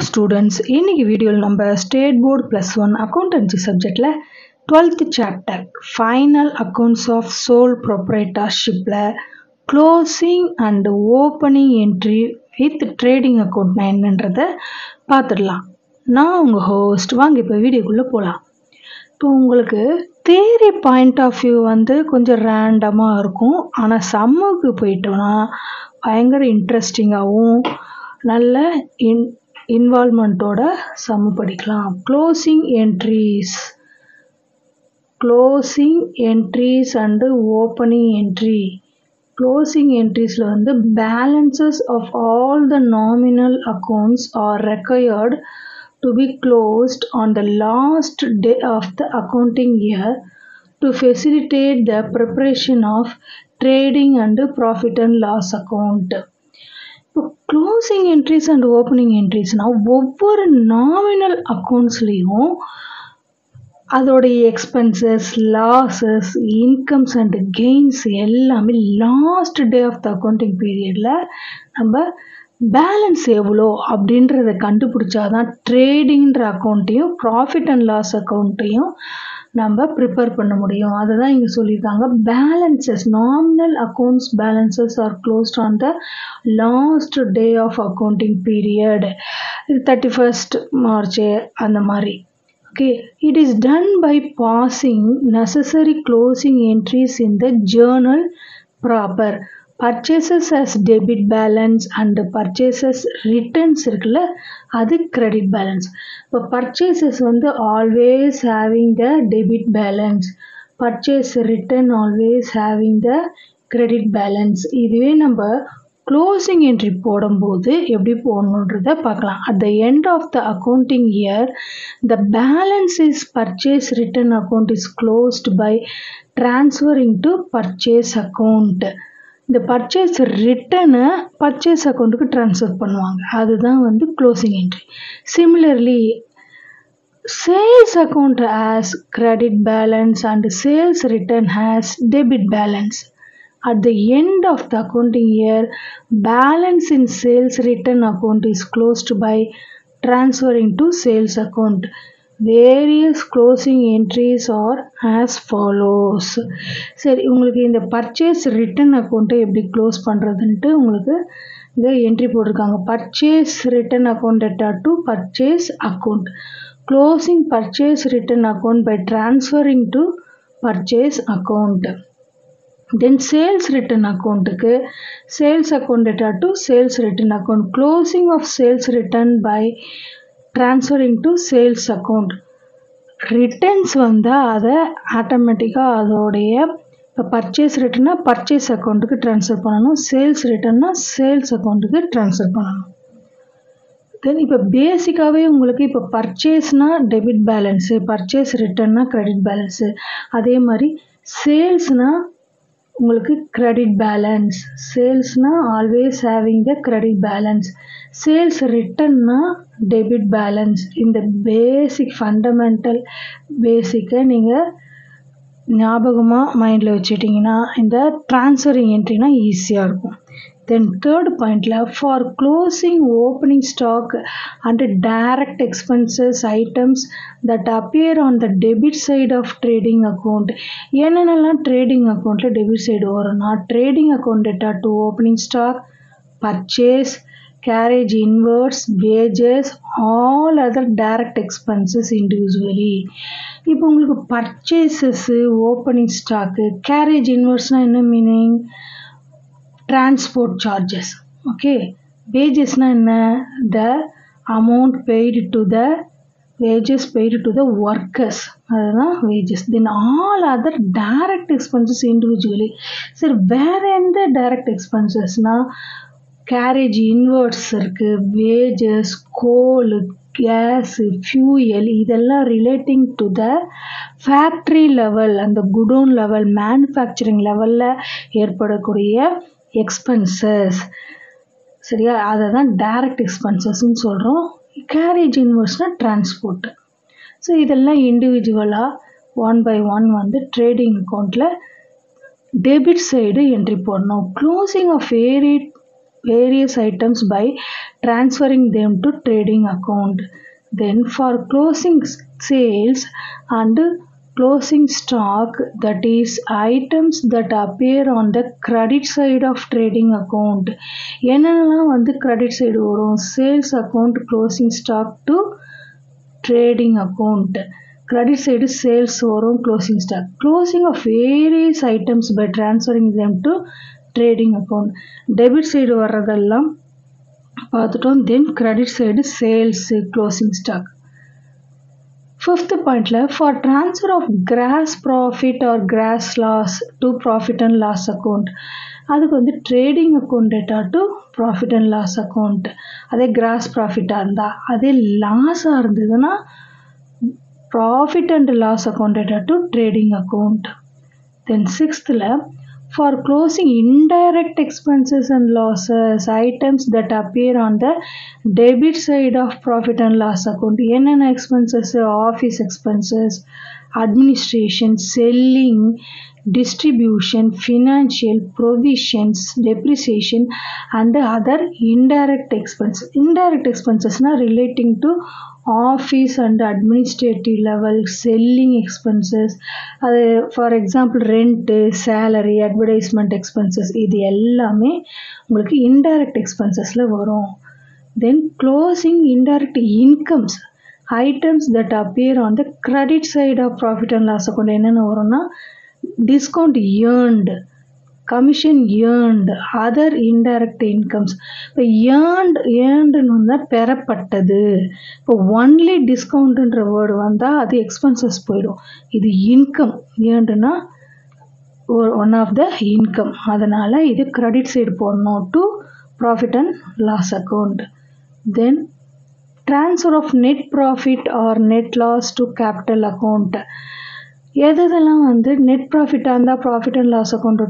students, இன்னைக்கு வீடியோவில் நம்ம ஸ்டேட் போர்டு +1 அக்கௌண்டன்சி சப்ஜெக்டில் 12th chapter final accounts of sole ப்ரொப்ரைட்டர்ஷிப்பில் closing and opening entry with trading அக்கௌண்ட்னா என்னன்றதை பார்த்துடலாம். நான் உங்கள் ஹோஸ்ட். வாங்க இப்போ வீடியோக்குள்ளே போகலாம். இப்போ உங்களுக்கு தியரி பாயிண்ட் ஆஃப் வியூ கொஞ்சம் ரேண்டமாக இருக்கும். ஆனால் சம்முக்கு போயிட்டோன்னா பயங்கர இன்ட்ரெஸ்டிங்காகவும் நல்ல இன்வால்மெண்ட்டோட சம்மு படிக்கலாம். Closing entries and opening entry. Closing என்ட்ரிஸில் balances of all the nominal accounts are required to be closed on the last day of the accounting year to facilitate the preparation of trading and profit and loss account. இப்போ closing entries and ஓப்பனிங் என்ட்ரிஸ்னால் ஒவ்வொரு nominal அக்கௌண்ட்ஸ்லேயும் அதோடைய expenses, losses, incomes and gains எல்லாமே last day of the accounting பீரியடில் நம்ம balance எவ்வளோ அப்படின்றத கண்டுபிடிச்சாதான் ட்ரேடிங்கிற அக்கௌண்ட்டையும் ப்ராஃபிட் அண்ட் லாஸ் அக்கௌண்ட்டையும் நம்ம ப்ரிப்பேர் பண்ண முடியும். அதை தான் இங்கே சொல்லியிருக்காங்க. Balances, nominal accounts balances are closed on the last day of accounting period. இது 31st March அந்த மாதிரி. Okay, it is done by passing necessary closing entries in the journal proper. Purchases as debit balance and purchases returns இருக்குல்ல, அது credit balance. இப்போ purchases always having the debit balance, purchase return always having the credit balance. இதுவே நம்ம closing entry போடும்போது எப்படி போடணுன்றதை பார்க்கலாம். At the end of the accounting year the balance is purchase return account is closed by transferring to purchase account. இந்த பர்ச்சேஸ் ரிட்டனை purchase அக்கௌண்ட்டுக்கு ட்ரான்ஸ்ஃபர் பண்ணுவாங்க. அதுதான் closing entry. Similarly sales account has credit balance and sales return has debit balance. At the end of the accounting year, balance in sales return account is closed by transferring to sales account. Various closing entries are as follows. சரி, உங்களுக்கு இந்த purchase return அக்கௌண்ட்டை எப்படி close பண்ணுறதுன்ட்டு உங்களுக்கு இந்த entry போட்டிருக்காங்க. Purchase return account data to purchase account. Closing purchase return account by transferring to purchase account. Then sales return அக்கௌண்ட்டுக்கு sales account data to sales return account. Closing of sales return by transferring to sales account. Returns அதை ஆட்டோமேட்டிக்காக அதோடைய இப்போ purchase ரிட்டர்னா purchase அக்கௌண்ட்டுக்கு transfer பண்ணணும், sales ரிட்டர்னா sales அக்கௌண்ட்டுக்கு ட்ரான்ஸ்ஃபர் பண்ணணும். தென் இப்போ பேசிக்காகவே உங்களுக்கு இப்போ பர்ச்சேஸ்னால் டெபிட் பேலன்ஸு, பர்ச்சேஸ் ரிட்டர்னா கிரெடிட் பேலன்ஸு. அதே மாதிரி சேல்ஸ்னால் உங்களுக்கு கிரெடிட் பேலன்ஸ், சேல்ஸ்னால் always having the credit balance. Sales ரிட்டர்ன்னா டெபிட் பேலன்ஸ். இந்த பேசிக் ஃபண்டமெண்டல் பேசிக்கை நீங்கள் ஞாபகமாக மைண்டில் வச்சுட்டிங்கன்னா இந்த ட்ரான்ஸ்ஃபரிங் என்ட்ரினா ஈஸியாக இருக்கும். தென் தேர்ட் பாயிண்டில் for closing opening stock and direct expenses items that appear on the debit side of trading account. என்னென்னலாம் ட்ரேடிங் அக்கௌண்ட்டில் டெபிட் சைடு வரும்னா trading account data to opening stock, purchase, carriage inwards, wages, all other direct expenses individually. இப்போ உங்களுக்கு purchases, opening stock, carriage இன்வர்ஸ்னால் என்ன meaning? Transport charges. Okay, வேஜஸ்னால் என்ன? The amount paid to the wages paid to the workers, அதுதான் wages. Then all other direct expenses individually. சரி, வேறு எந்த டைரக்ட் எக்ஸ்பென்சஸ்னால் கேரேஜ் இன்வர்ட்ஸ் இருக்குது, வேஜஸ், கோல், கேஸு, ஃபியூயல், இதெல்லாம் relating to the factory level, அந்த குடோன் லெவல், மேனுஃபேக்சரிங் லெவலில் ஏற்படக்கூடிய எக்ஸ்பென்சஸ். சரியா, அதை தான் டைரக்ட் எக்ஸ்பென்சஸ்ன்னு சொல்கிறோம். Garage இன்வர்ஸ்னால் transport. ஸோ இதெல்லாம் இண்டிவிஜுவலாக ஒன் பை ஒன் ட்ரேடிங் அக்கௌண்ட்டில் டெபிட் சைடு என்ட்ரி போடணும். Closing of very various items by transferring them to trading account. Then for closing sales and closing stock, that is items that appear on the credit side of trading account. என்னென்னலாம் வந்து credit side வரும்? Sales account, closing stock to trading account. Credit side sales வரும், closing stock. Closing of various items by transferring them to trading account. Debit side வர்றதெல்லாம் பார்த்துட்டோம். Then credit side sales, closing stock. Fifth pointல for transfer of gross profit or gross loss to profit and loss account. அதுக்கு வந்து trading account data to profit and loss account. அதே gross profit இருந்தா, அதே loss இருந்ததுன்னா profit and loss account data to trading account. Then sixthல for closing indirect expenses and losses, items that appear on the debit side of profit and loss account. என்னென்ன expenses? Office expenses, administration, selling, distribution, financial, provisions, depreciation and other indirect expenses. Indirect expenses na relating to office and administrative level, selling expenses, for example rent, salary, advertisement expenses, இது எல்லாமே உங்களுக்கு indirect expensesல வரும். Then closing indirect incomes, items that appear on the credit side of profit and loss account. என்னென்ன வரும்னா discount earned, commission earned, other indirect incomes. இப்போ earnedன்னு வந்தால் பெறப்பட்டது. இப்போ ஒன்லி டிஸ்கவுண்ட்ன்ற வேர்டு வந்தால் அது எக்ஸ்பென்சஸ் போயிடும். இது இன்கம், earnedனா ஒன் ஆஃப் த இன்கம், அதனால் இது கிரெடிட் சைடு போடணும் to profit and loss account. Then transfer of net profit or net loss to capital account. எதெல்லாம் வந்து நெட் ப்ராஃபிட்டாக இருந்தால் profit and loss account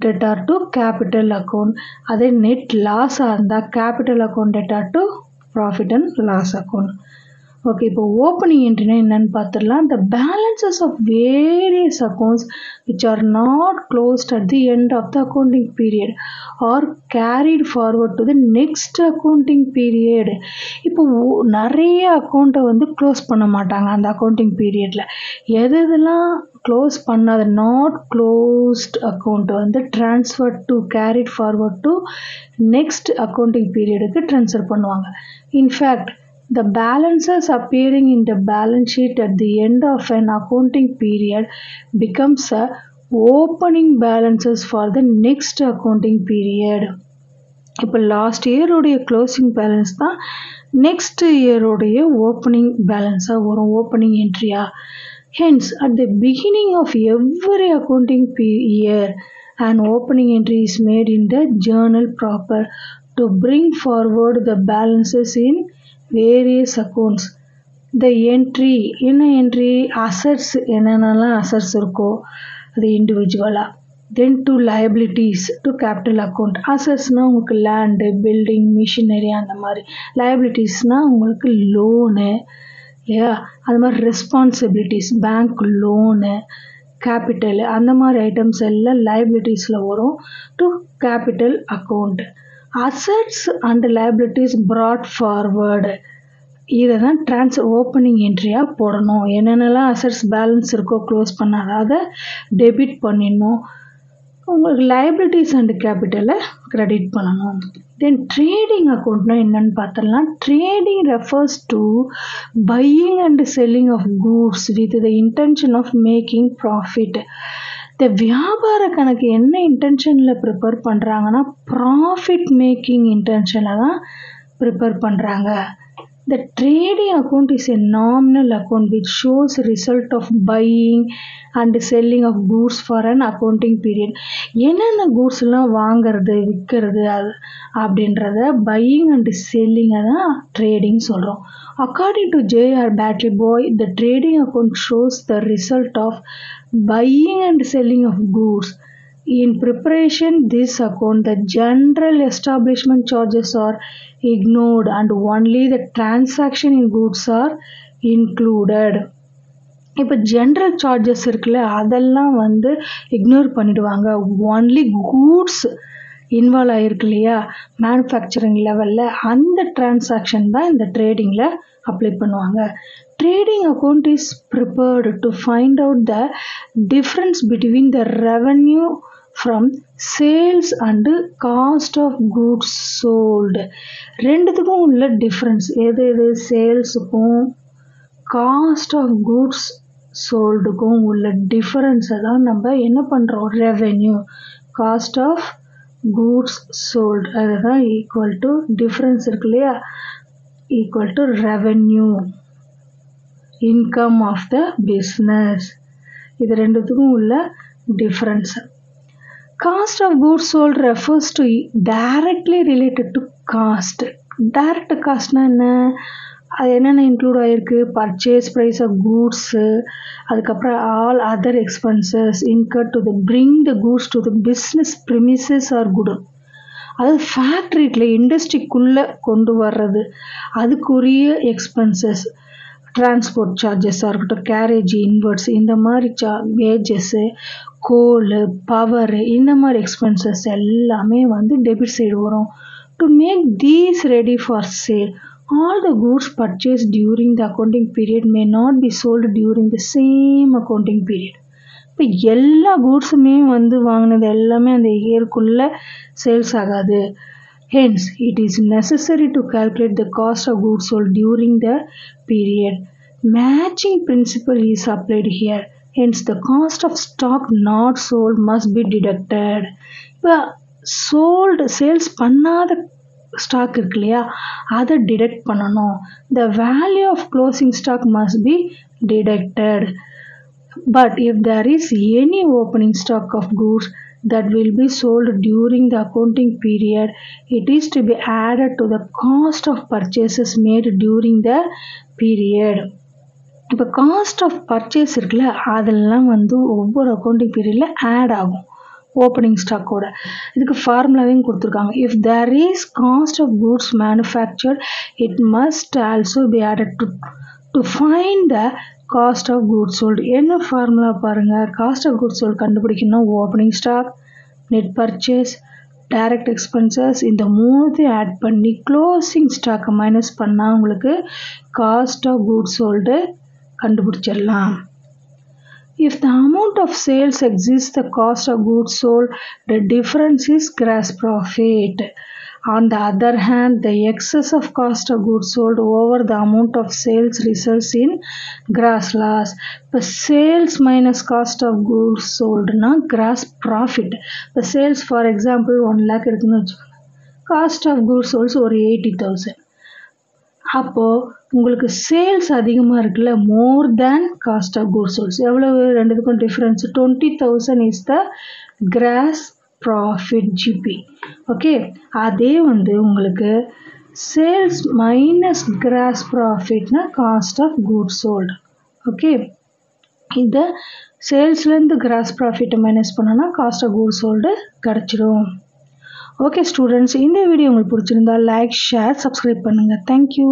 data to capital account, அதே net லாஸாக இருந்தால் capital account data to profit and loss account. Okay, இப்போ opening என்ட்ரினா என்னன்னு பார்த்துடலாம். The balances of various accounts which are not closed at the end of the accounting period are carried forward to the next accounting period. இப்போ நிறைய அக்கௌண்ட்டை வந்து close பண்ண மாட்டாங்க அந்த அக்கௌண்டிங் பீரியடில். எதெல்லாம் க்ளோஸ் பண்ணாத நாட் க்ளோஸ்ட் அக்கௌண்ட் வந்து transfer to carried forward to next accounting பீரியடுக்கு ட்ரான்ஸ்ஃபர் பண்ணுவாங்க. In fact the balances appearing in the balance sheet at the end of an accounting period becomes a opening balances for the next accounting period. இப்போ last இயருடைய closing balance தான் next இயருடைய opening பேலன்ஸாக வரும், opening என்ட்ரியா. Hence at the beginning of every accounting year an opening entry is made in the journal proper to bring forward the balances in various accounts. The entry என்ன entry? Assets, என்னென்னலாம் assets இருக்கோ அது இண்டிவிஜுவலாக. Then to liabilities to capital account. அசட்ஸ்னால் உங்களுக்கு land, building, machinery அந்த மாதிரி. liabilitiesனால் உங்களுக்கு லோனு இல்லையா, அது மாதிரி ரெஸ்பான்சிபிலிட்டிஸ், பேங்க் லோனு, கேபிட்டல், அந்த மாதிரி ஐட்டம்ஸ் எல்லாம் liabilitiesல வரும் to capital account. Assets and liabilities brought forward, இதை தான் ஓப்பனிங் என்ட்ரியாக போடணும். என்னென்னலாம் அசட்ஸ் பேலன்ஸ் இருக்கோ க்ளோஸ் பண்ணாத அதை டெபிட் பண்ணிடணும். உங்களுக்கு liabilities அண்ட் கேபிட்டலை கிரெடிட் பண்ணணும். தென் ட்ரேடிங் அக்கௌண்ட்னா என்னென்னு பார்த்தலாம். Trading refers to buying and selling of goods with the intention of making profit. இந்த வியாபார கணக்கு என்ன இன்டென்ஷனில் ப்ரிப்பேர் பண்ணுறாங்கன்னா ப்ராஃபிட் மேக்கிங் இன்டென்ஷனில் தான் ப்ரிப்பேர் பண்ணுறாங்க. The trading account is a nominal account which shows result of buying and selling of goods for an accounting period. என்னென்ன கூட்ஸ்லாம் வாங்கிறது விற்கிறது அது அப்படின்றத பையிங் அண்ட் செல்லிங்கை தான் ட்ரேடிங் சொல்கிறோம். According to J.R. Battery Boy, the trading account shows the result of buying and selling of goods. In preparation this account, the general establishment charges are ignored and only the transaction in goods are included. இப்போ general charges இருக்குல்ல அதெல்லாம் வந்து ignore பண்ணிடுவாங்க. Only goods involve ஆகிருக்கு இல்லையா manufacturing லெவலில், அந்த transaction தான் இந்த ட்ரேடிங்கில் அப்ளை பண்ணுவாங்க. Trading account is prepared to find out the difference between the revenue from sales and cost of goods sold. ரெண்டுத்துக்கும் உள்ள டிஃப்ரென்ஸ் எது சேல்ஸுக்கும் காஸ்ட் ஆஃப் குட்ஸ் சோல்டுக்கும் உள்ள டிஃபரன்ஸை தான் நம்ம என்ன பண்ணுறோம், revenue. Cost of goods sold அதுதான் ஈக்குவல் டு டிஃப்ரென்ஸ் இருக்கு இல்லையா, equal to revenue, income of the business. இது ரெண்டுத்துக்கும் உள்ள difference. Cost of goods sold refers to directly related to cost. Direct காஸ்ட்னா என்ன, அது என்னென்ன இன்க்ளூட் ஆகிருக்கு, பர்ச்சேஸ் ப்ரைஸ் ஆஃப் கூட்ஸு, அதுக்கப்புறம் all other expenses incurred to the bring the goods to the business premises are good. அதாவது ஃபேக்ட்ரிக்குள்ள இண்டஸ்ட்ரிக்குள்ளே கொண்டு வர்றது அதுக்குரிய expenses, transport சார்ஜஸாக இருக்கட்டும், கேரேஜ் இன்வெர்ட்ஸ், இந்த மாதிரி வேஜஸ்ஸு, கோலு, பவரு, இந்த மாதிரி எக்ஸ்பென்சஸ் எல்லாமே வந்து டெபிட் சைடு வரும். To make these ready for sale, all the goods purchased during the accounting period may not be sold during the same accounting period. இப்போ எல்லா கூட்ஸுமே வந்து வாங்கினது எல்லாமே அந்த இயர்க்குள்ளே சேல்ஸ் ஆகாது. Hence, it is necessary to calculate the cost of goods sold during the period. Matching principle is applied here. Hence, the cost of stock not sold must be deducted. இப்போ sales பண்ணாத stock இருக்கு இல்லையா, அதை deduct பண்ணணும். The value of closing stock must be deducted. But if there is any opening stock of goods that will be sold during the accounting period, it is to be added to the cost of purchases made during the period. இப்போ cost of purchase இருக்குல்ல, அதெல்லாம் வந்து ஒவ்வொரு accounting பீரியடில் add ஆகும் opening ஸ்டாக்கோட. இதுக்கு ஃபார்முலாவையும் கொடுத்துருக்காங்க. If there is cost of goods manufactured it must also be added to find the cost of goods sold. என்ன ஃபார்முலா பாருங்கள், காஸ்ட் ஆஃப் குட்ஸ் சோல்டு கண்டுபிடிக்கணும். Opening stock, net purchase, direct expenses, இந்த மூணுத்தையும் add பண்ணி closing ஸ்டாக்கை minus பண்ணால் உங்களுக்கு cost of goods sold கண்டுபிடிச்சிடலாம். If the amount of sales exceeds the cost of goods sold, the difference is gross profit. On the other hand, the excess of cost of goods sold over the amount of sales results in gross loss. The sales minus cost of goods sold na gross profit. The sales, for example, 1 lakh இருக்குன்னு வச்சுக்கோங்க, cost of goods sold ஒரு 80,000. அப்போது உங்களுக்கு sales அதிகமாக இருக்குல்ல, more than cost of goods sold. எவ்வளவு ரெண்டுத்துக்கும் difference, 20,000 is the gross profit GP. Okay, அதே வந்து உங்களுக்கு சேல்ஸ் மைனஸ் கிராஸ் ப்ராஃபிட்னா cost of goods sold. Okay, இதை சேல்ஸ்லேருந்து கிராஸ் ப்ராஃபிட்டை மைனஸ் பண்ணோன்னா காஸ்ட் ஆஃப் குட்ஸ் சோல்டு கிடச்சிடும். ஓகே ஸ்டூடெண்ட்ஸ், இந்த வீடியோ உங்களுக்கு பிடிச்சிருந்தா லைக், ஷேர், சப்ஸ்கிரைப் பண்ணுங்கள். தேங்க்யூ.